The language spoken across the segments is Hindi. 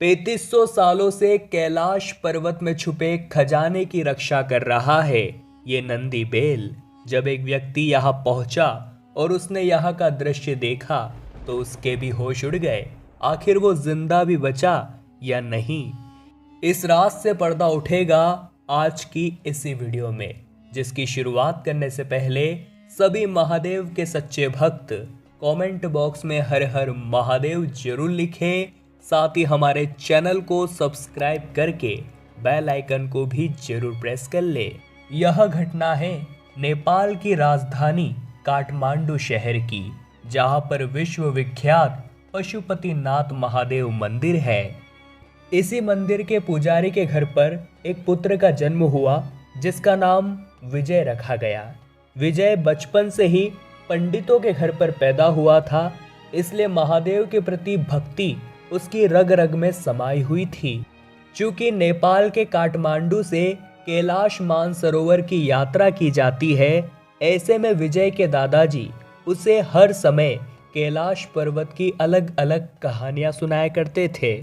3500 सालों से कैलाश पर्वत में छुपे खजाने की रक्षा कर रहा है ये नंदी बेल। जब एक व्यक्ति यहाँ पहुंचा और उसने यहाँ का दृश्य देखा तो उसके भी होश उड़ गए। आखिर वो जिंदा भी बचा या नहीं, इस राज से पर्दा उठेगा आज की इसी वीडियो में, जिसकी शुरुआत करने से पहले सभी महादेव के सच्चे भक्त कमेंट बॉक्स में हर हर महादेव जरूर लिखें। साथ ही हमारे चैनल को सब्सक्राइब करके बेल आइकन को भी जरूर प्रेस कर ले। यह घटना है नेपाल की राजधानी काठमांडू शहर की, जहां पर विश्व विख्यात पशुपतिनाथ महादेव मंदिर है। इसी मंदिर के पुजारी के घर पर एक पुत्र का जन्म हुआ जिसका नाम विजय रखा गया। विजय बचपन से ही पंडितों के घर पर पैदा हुआ था, इसलिए महादेव के प्रति भक्ति उसकी रग रग में समाई हुई थी। चूंकि नेपाल के काठमांडू से कैलाश मानसरोवर की यात्रा की जाती है, ऐसे में विजय के दादाजी उसे हर समय कैलाश पर्वत की अलग अलग कहानियां सुनाया करते थे।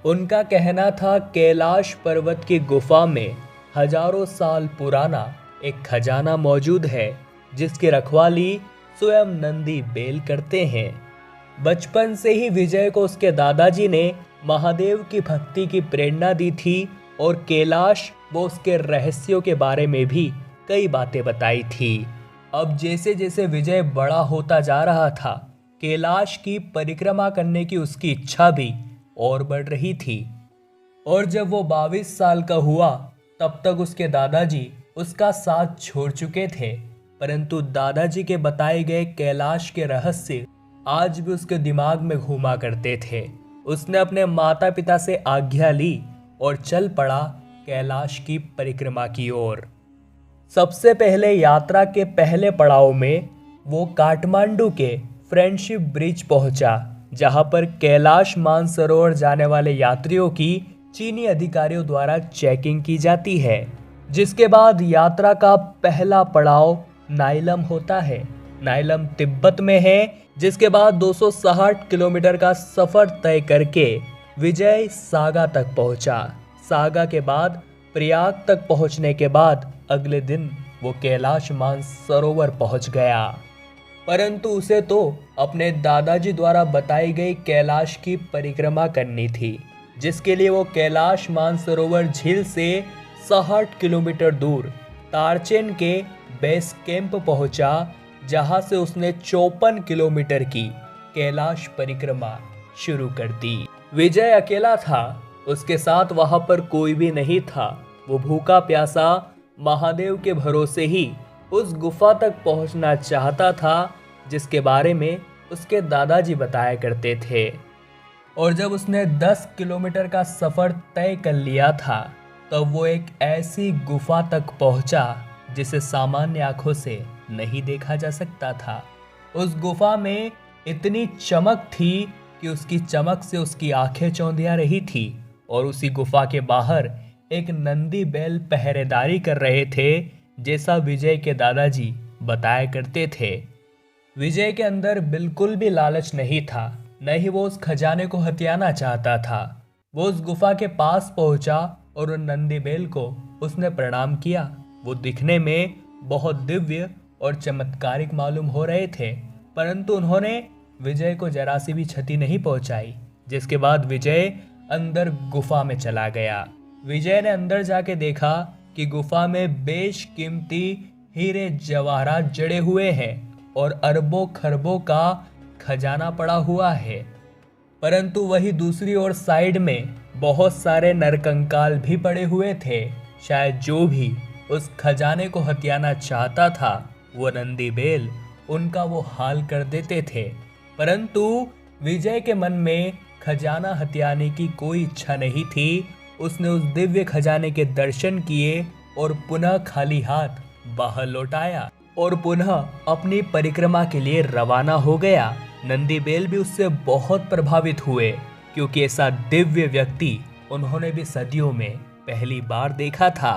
उनका कहना था कैलाश पर्वत की गुफा में हजारों साल पुराना एक खजाना मौजूद है, जिसकी रखवाली स्वयं नंदी बेल करते हैं। बचपन से ही विजय को उसके दादाजी ने महादेव की भक्ति की प्रेरणा दी थी और कैलाश व उसके रहस्यों के बारे में भी कई बातें बताई थी। अब जैसे जैसे विजय बड़ा होता जा रहा था, कैलाश की परिक्रमा करने की उसकी इच्छा भी और बढ़ रही थी। और जब वो 22 साल का हुआ तब तक उसके दादाजी उसका साथ छोड़ चुके थे, परंतु दादाजी के बताए गए कैलाश के रहस्य आज भी उसके दिमाग में घूमा करते थे। उसने अपने माता पिता से आज्ञा ली और चल पड़ा कैलाश की परिक्रमा की ओर। सबसे पहले यात्रा के पहले पड़ाव में वो काठमांडू के फ्रेंडशिप ब्रिज पहुंचा, जहां पर कैलाश मानसरोवर जाने वाले यात्रियों की चीनी अधिकारियों द्वारा चेकिंग की जाती है। जिसके बाद यात्रा का पहला पड़ाव नाइलम होता है। नाइलम तिब्बत में है, जिसके बाद 260 किलोमीटर का सफर तय करके विजय सागा तक पहुंचा। सागा के बाद प्रयाग तक पहुंचने के बाद अगले दिन वो कैलाश मानसरोवर पहुंच गया। परंतु उसे तो अपने दादाजी द्वारा बताई गई कैलाश की परिक्रमा करनी थी, जिसके लिए वो कैलाश मानसरोवर झील से 60 किलोमीटर दूर तारचेन के बेस कैंप पहुंचा, जहां से उसने 54 किलोमीटर की कैलाश परिक्रमा शुरू कर दी। विजय अकेला था, उसके साथ वहां पर कोई भी नहीं था। वो भूखा प्यासा महादेव के भरोसे ही उस गुफा तक पहुंचना चाहता था, जिसके बारे में उसके दादाजी बताया करते थे। और जब उसने 10 किलोमीटर का सफर तय कर लिया था, तब वो एक ऐसी गुफा तक पहुंचा जिसे सामान्य आंखों से नहीं देखा जा सकता था। उस गुफा में इतनी चमक थी कि उसकी चमक से उसकी आंखें चौंधिया रही थी। और उसी गुफा के बाहर एक नंदी बैल पहरेदारी कर रहे थे, जैसा विजय के दादाजी बताया करते थे। विजय के अंदर बिल्कुल भी लालच नहीं था, न ही वो उस खजाने को हथियाना चाहता था। वो उस गुफा के पास पहुंचा और उन नंदी बैल को उसने प्रणाम किया। वो दिखने में बहुत दिव्य और चमत्कारिक मालूम हो रहे थे, परंतु उन्होंने विजय को जरा सी भी क्षति नहीं पहुंचाई। जिसके बाद विजय अंदर गुफा में चला गया। विजय ने अंदर जाके देखा कि गुफा में बेशकीमती हीरे जवाहरात जड़े हुए हैं और अरबों खरबों का खजाना पड़ा हुआ है। परंतु वही दूसरी ओर साइड में बहुत सारे नरकंकाल भी पड़े हुए थे। शायद जो भी उस खजाने को हथियाना चाहता था, वो नंदी बेल उनका वो हाल कर देते थे। परंतु विजय के मन में खजाना हथियाने की कोई इच्छा नहीं थी। उसने उस दिव्य खजाने के दर्शन किए और पुनः खाली हाथ बाहर लौट आया और पुनः अपनी परिक्रमा के लिए रवाना हो गया। नंदी बेल भी उससे बहुत प्रभावित हुए, क्योंकि ऐसा दिव्य व्यक्ति उन्होंने भी सदियों में पहली बार देखा था।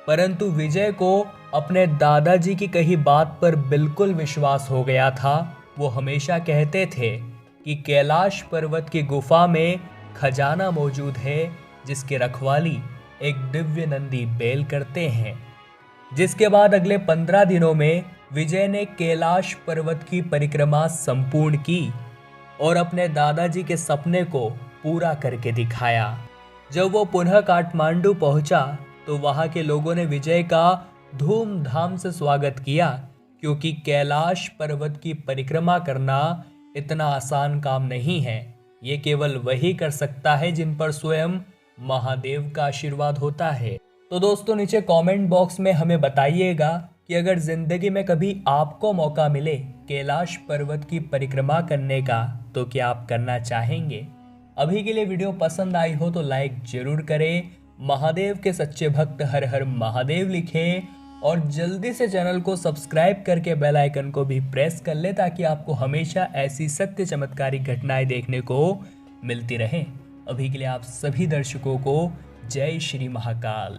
परंतु विजय को अपने दादाजी की कही बात पर बिल्कुल विश्वास हो गया था। वो हमेशा कहते थे कि कैलाश पर्वत की गुफा में खजाना मौजूद है जिसकी रखवाली एक दिव्य नंदी बैल करते हैं। जिसके बाद अगले 15 दिनों में विजय ने कैलाश पर्वत की परिक्रमा संपूर्ण की और अपने दादाजी के सपने को पूरा करके दिखाया। जब वो पुनः काठमांडू पहुंचा तो वहां के लोगों ने विजय का धूमधाम से स्वागत किया, क्योंकि कैलाश पर्वत की परिक्रमा करना इतना आसान काम नहीं है। ये केवल वही कर सकता है जिन पर स्वयं महादेव का आशीर्वाद होता है। तो दोस्तों नीचे कमेंट बॉक्स में हमें बताइएगा कि अगर जिंदगी में कभी आपको मौका मिले कैलाश पर्वत की परिक्रमा करने का तो क्या आप करना चाहेंगे। अभी के लिए वीडियो पसंद आई हो तो लाइक जरूर करें। महादेव के सच्चे भक्त हर हर महादेव लिखें और जल्दी से चैनल को सब्सक्राइब करके बेल आइकन को भी प्रेस कर ले, ताकि आपको हमेशा ऐसी सत्य चमत्कारी घटनाएं देखने को मिलती रहें। अभी के लिए आप सभी दर्शकों को जय श्री महाकाल।